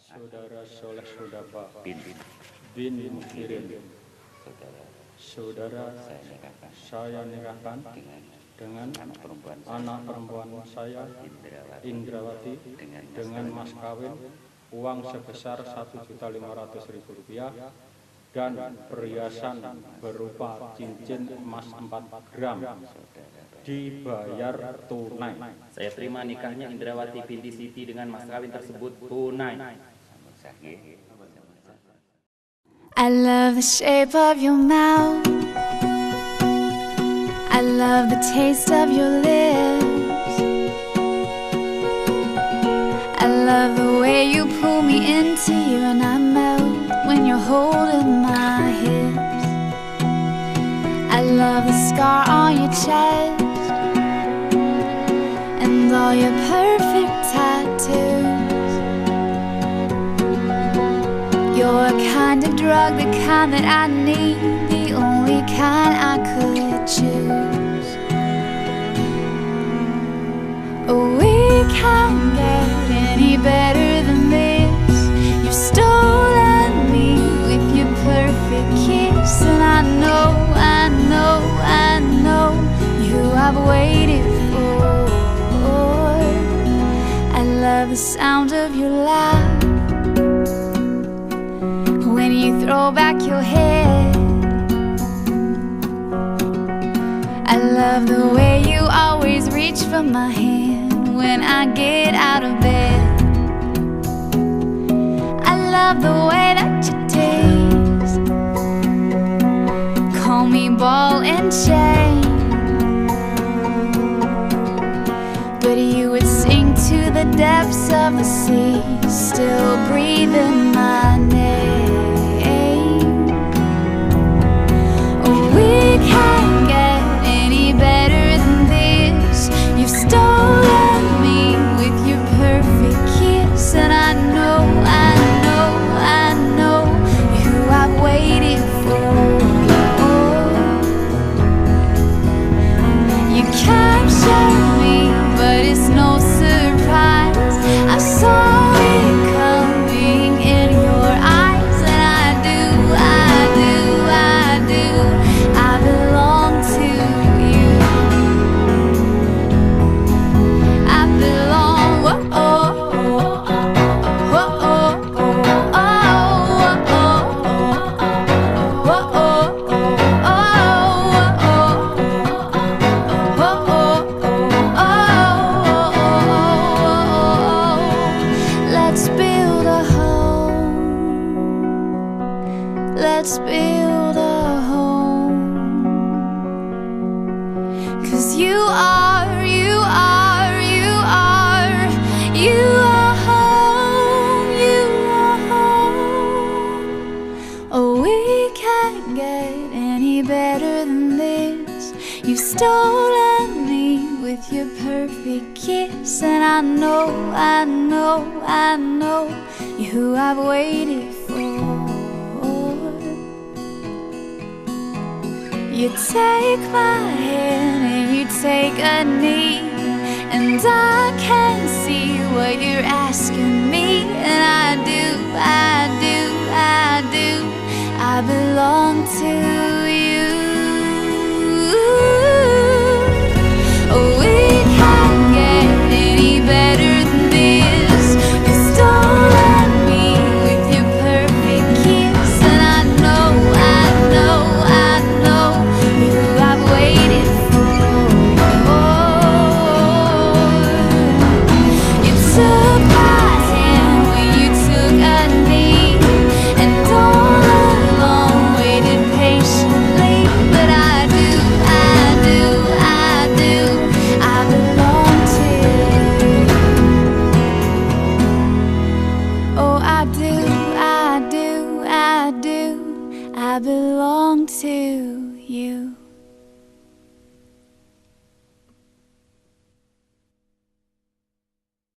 Saudara Soleh Dafa bin Mukirin, saudara saya nikahkan dengan anak perempuan saya Indrawati dengan mas kawin uang sebesar Rp1.500.000 dan perhiasan berupa cincin emas 4 gram dibayar tunai. Saya terima nikahnya Indrawati binti Siti dengan mas kawin tersebut tunai. I love the shape of your mouth, I love the taste of your lips, I love the way you pull me into you and I melt when you're holding my hips. I love the scar on your chest and all your perfect tattoos. You're a kind of drug, the kind that I need, the only kind I could choose. Oh, we can't get any better than this. You've stolen me with your perfect kiss, and I know, I know, I know you I've waited for. I love the sound of your laugh when you throw back your head. I love the way you always reach for my hand when I get out of bed. I love the way that you taste, call me ball and chain, but you would sink to the depths of the sea, still breathing my name. We can't get any better than this. You've stolen me with your perfect kiss, and I know, I know, I know who I've waited for. You captured me, but it's no surprise. I saw it coming in your eyes, and I do, I do, I do. I belong to you. I belong. Oh, oh, oh, oh, oh, oh, oh. Let's build a home. Let's build a home. 'Cause you are, you are, you are, you are home, you are home. Oh, we can't get any better than this. You've stolen me with your perfect kiss, and I know, I know, I know you're who I've waited for. You take my hand and you take a knee, and I can see what you're asking me, and I do, I do, I do, I belong to you. Oh, we can't get any better than this. You stolen me with your perfect kiss, and I know, I know, I know you I've waited for. You took my hand when you took a knee, and all along waited patiently. But I do, I do, I do, I belong to you. Oh, I do, I do, I do, I belong to you.